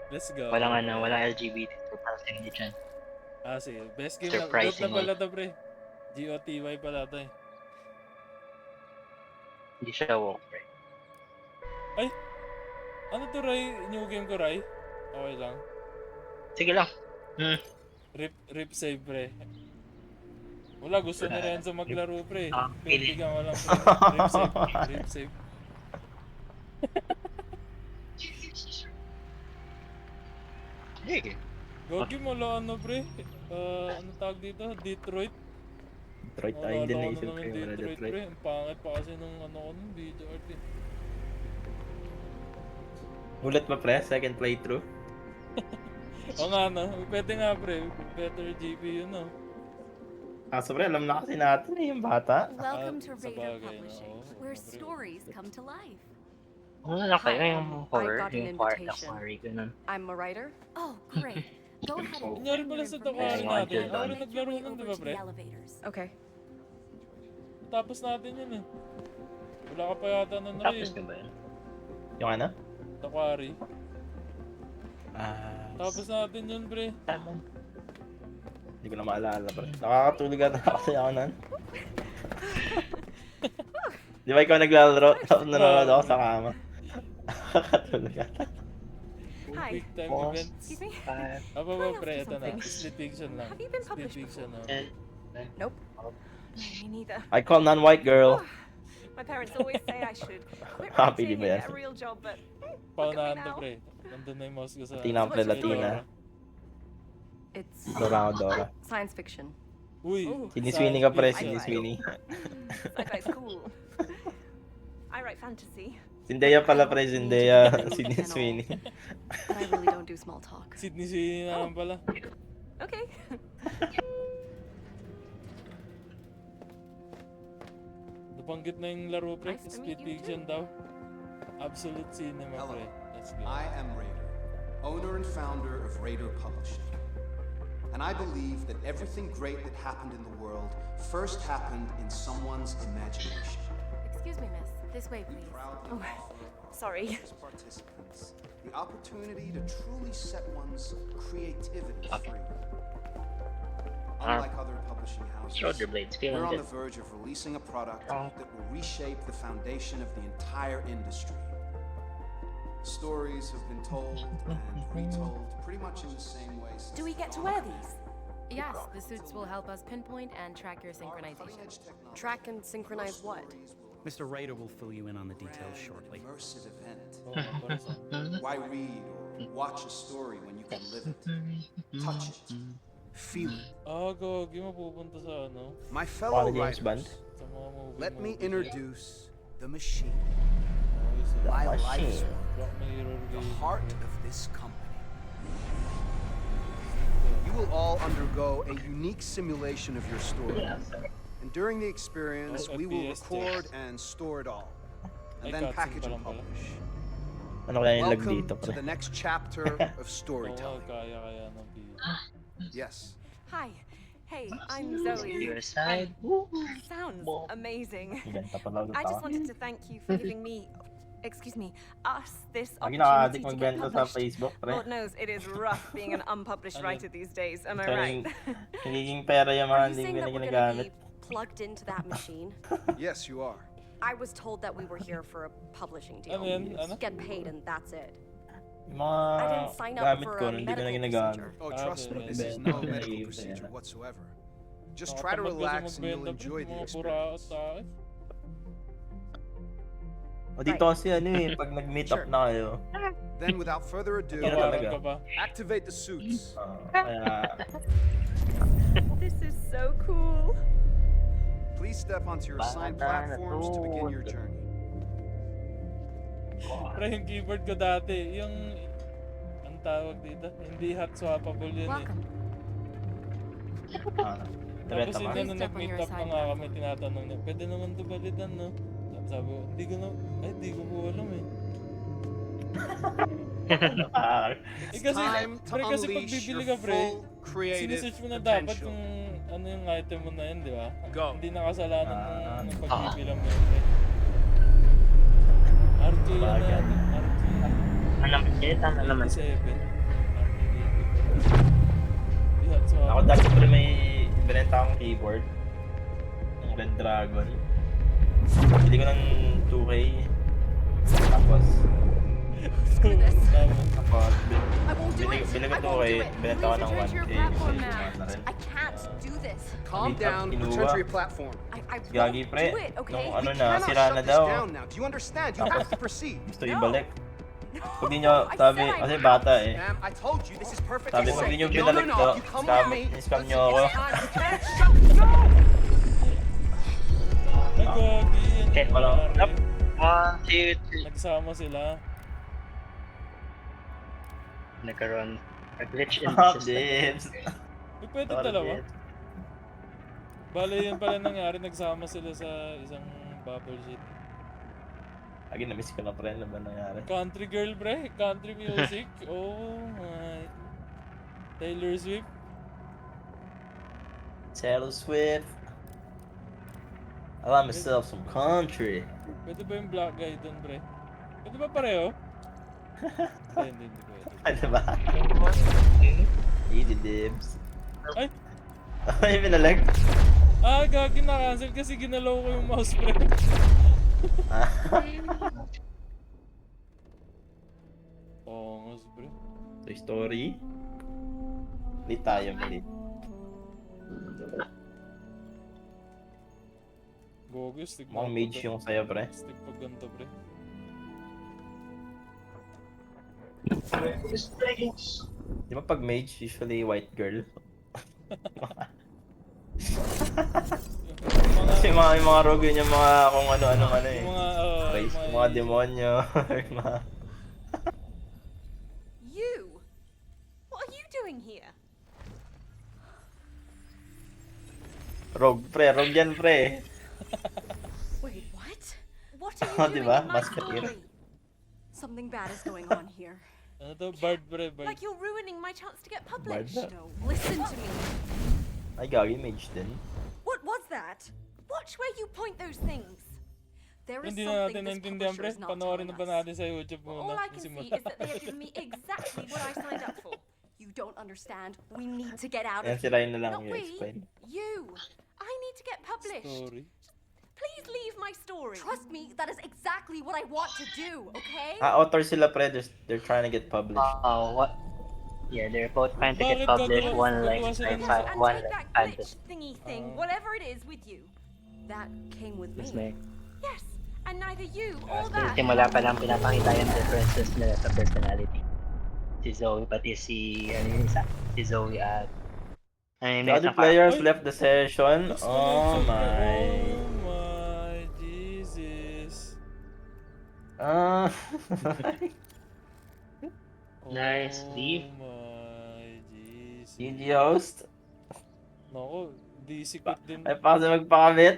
Let's go. Walang LGBT para sa hindi dyan. Ah, sige. Best game na. Goat na Surprisingly. pala to, pre. GOTY pala to eh. Hindi siya woke, pre. Ano to, Ray? New game ko, Ray? Okay lang. Sige lang. Rip save, pre. Wala, gusto ni Renzo maglaro, pre. Pili. Pinagbigan ko lang, pre. Rip save. Hey. Gogi mo lang, ano, pre? Ano tawag dito? Detroit? Detroit tayo Wala din ako naisip na ko ng yung mga Detroit, Detroit. pre. Ang pangit pa kasi nung ano ko nung video art eh. Ulit ba pre? Second playthrough? O nga, no? Pwede nga, pre. Better GPU, no? Kaso pre, alam na kasi natin eh, yung bata. Welcome to sa Raider bagay, Publishing, no? where Pre. stories come to life. Ano lang kayo Hi, yung I horror, got an yung part of invitation. Mari, ganun. I'm a writer. Oh, great. Go ahead and Kunyari bring pala your sa information. Takari Oh, natin. Angel Ako rin Dawn. naglaro nun, di ba, Over to pre? the elevators. Okay. Tapos natin yun eh. Wala ka pa yata nun, Ray. Tapos ka ba yun? Yung ano? Takari. Ah, Tapos natin yun, pre. Tama. hindi ko na maalala pre. Nakakatulog ata kasi ako nun. Di ba ikaw naglalaro? Tapos nanonood ako sa kama. Nakakatulog ata. Hi. Big time Boss. events. Excuse me? Aba Can I ba, ask pre? you Ito na. something? Split fiction lang. Have you been Split published fiction, no? Nope. Me neither. I call non-white girl. My parents always say I should quit Happy writing and ba yan? get a real job, but look Paunahan at me to, now. pre. Nandun na yung mouse ko sa... Latina, pre, sa Latina. Dora. It's Dora ako, Dora. science fiction. Uy! Ooh. Siniswini ka pre, science fiction. siniswini. Sci-fi's cool. I write fantasy, Zendaya pala pre, Zendaya. Siniswini. but I really don't do small talk. Sydney Sweeney na lang pala. Okay. Nabanggit na yung laro, pre. Nice to Split meet you, fiction daw. Absolute cinema, Hello. pre. Let's go. I am Raider, owner and founder of Raider Publishing. And I believe that everything great that happened in the world first happened in someone's imagination. Excuse me, miss. This way, We please. proudly Oh, offer sorry. as participants the opportunity to truly set one's creativity free. Unlike other publishing houses, Shoulder blades, feeling we're on good. the verge of releasing a product Oh. that will reshape the foundation of the entire industry. Stories have been told and retold pretty much in the same way since Do we the get to dawn wear of these? Yes, the suits will help us pinpoint and track your Our synchronization. cutting-edge technology, Track and synchronize what? stories will Mr. Raider will fill you in on the details grand, shortly. immersive event. Oo nga, para sa- Why read or watch a story when you can live it, touch it, feel it? Ah, gogi mo pupunta sa ano? My Paano fellow James Bond? writers, Sa mga movie. let me movie. introduce the machine, Okay, so, my machine. life's work, Black Mirror the game. heart of this company. You will all undergo a unique simulation of your story. And during the experience, Oh, we will FPS record and store it all, Ay, and then cutscene package pa and lang pala. publish. Ano kaya yung lag Welcome dito to pre? the next chapter of Oo nga, storytelling. kaya ng video. Yes. Hi. Hey, I'm Zoe. Your side. Sounds Whoa. amazing. Ganta pala ulit I just ako. wanted to thank you for giving me, excuse me, us this Lagi opportunity nakaka-addict to get magbenta sa published. Facebook pre. Lord knows it is rough being an unpublished Ano? writer these days. Am I Pero right? nagiging pera yung mga Are you hindi saying ko na that we're ginagamit. gonna be plugged into that machine? Yes, you are. I was told that we were here for a publishing deal. Ano yan? Ano? Get paid and that's it. Yung mga I didn't sign up gamit for ko, a hindi ko na medical ginagamit. procedure. Oh, Ah, trust me, okay. this is Benta. no medical Benta. procedure whatsoever. Just try to Nakatamad kasi relax and you'll magbenta, pre. enjoy the Mga buraot experience. sa akin. O dito kasi ano eh, pag nag-meet up Sure. na kayo. Then, without further ado, Yun na Tawaran talaga. ka pa. activate the suits. Kaya This is so cool. Please step onto your assigned Bata na platforms to begin to. your journey. Pre, yung keyboard ko dati, yung... Ang tawag dito? Hindi hot swappable yun eh. Welcome. Tapos Direta yun ka. na Please nung step on nag-meet your up na assigned nga kami, tinatanong niya, pwede naman ito balidan, no? Sabi ko, hindi ko na... Ay, hindi ko po alam eh. Eh kasi, Time to pre, kasi pag unleash bibili your ka, pre, full creative sinesearch mo na dapat potential. kung ano yung item mo na yun, di ba? Go. Hindi nakasalanan Ah. nung pagbibilang mo yun, pre. RK yun Bagay. natin, RK Ano naman siya? Tama naman. 27. Yeah, so, Ako dati pre may binenta akong keyboard. Ng Red Dragon. Bili ko ng 2K. Tapos, tapos I won't do it. bili ko I 2K. won't do it. Binenta ko ng Please return to 1K. your platform So, now. na rin. I can't do this. Calm Meet up, down. Inuwa. Return to your platform. I Gagi won't pre. do it, okay? Nung ano We na, cannot sira shut na this daw. down now. Do you understand? You have to proceed. Gusto No. ibalik. No, Pag di nyo, I sabi, said I kasi have bata to. eh. Ma'am, I told you this is perfectly Sabi ko, safe. hindi nyo No, binalik no, to. no. You come with me. Scam nyo ako. It's time. You can't shut. No. Ay, gagi. Yan Okay, yung wala. nangyari. 1, 2, 3. Nagsama sila. Nagkaroon a glitch in the Stop system. this. Uy, pwede Sorry, dalawa. bitch. Bale, yun pala nangyari. Nagsama sila sa isang bubble sheet. Lagi na-miss ko na pre, ano ba nangyari? Country girl, bre. Country music. Oh my. Taylor Swift. Taylor Swift. I love myself some country. Pwede ba yung black guy dun, bre? Pwede ba pareho? Hindi pwede. Ano ba? Easy dibs. Ay! Ay, minalag. Ah, gagi na-cancel kasi ginalaw ko yung mouse, bre. Ongos, bre. Toy Story. Mali tayo, mali. Gogo, stick Mukhang mage yung sayo, pre. Stick pag ganito, bre. Di ba pag mage, usually white girl? Kasi yung mga rogue yun yung mga kung ano-anong ano eh. Yung mga, Race, yung mga demonyo. Yung mga... You? What are you doing here? Rogue, pre. Rogue yan, pre. Wait, what? What are you Oh, doing diba? in my Musketeer. story? Something bad is going on here. Ano to? Bard, bre, bard. Like you're ruining my chance to get published. Bard. No, listen to me. Ay, gagi, mage din. What was that? Watch where you point those things. There is Hindi na something natin this naintindihan, publisher pre. is not Panoorin telling na ba us. natin sa YouTube muna? All I can Yung see simula. is that they have given me exactly what I signed up for. You don't understand. We need to get out Yan, of sirain na here. lang Not yung we. explain. You. I need to get published. Story. Please leave my story. Trust me, that is exactly what I want to do, okay? Author sila, pre. They're trying to get published. What? Yeah, they're both trying to get Bakit published. gagawa- One like gagawa sila ng- sci-fi, And one take like that glitch fantasy. thingy thing, whatever it is, with you. That came with Mas me. may Yes, and neither you or Pero that. simula pa lang pinapakita yung differences nila sa personality. Si Zoe, pati si, ano yung isa? Si Zoe at... Ano yung The other isang players Ay! left the session. Gusto Oh mo, my. Oh my Jesus. Ah. Nice, leave. Oh my Jesus. GG host. Nako, di sikot din. Ay pa kasi magpakamit.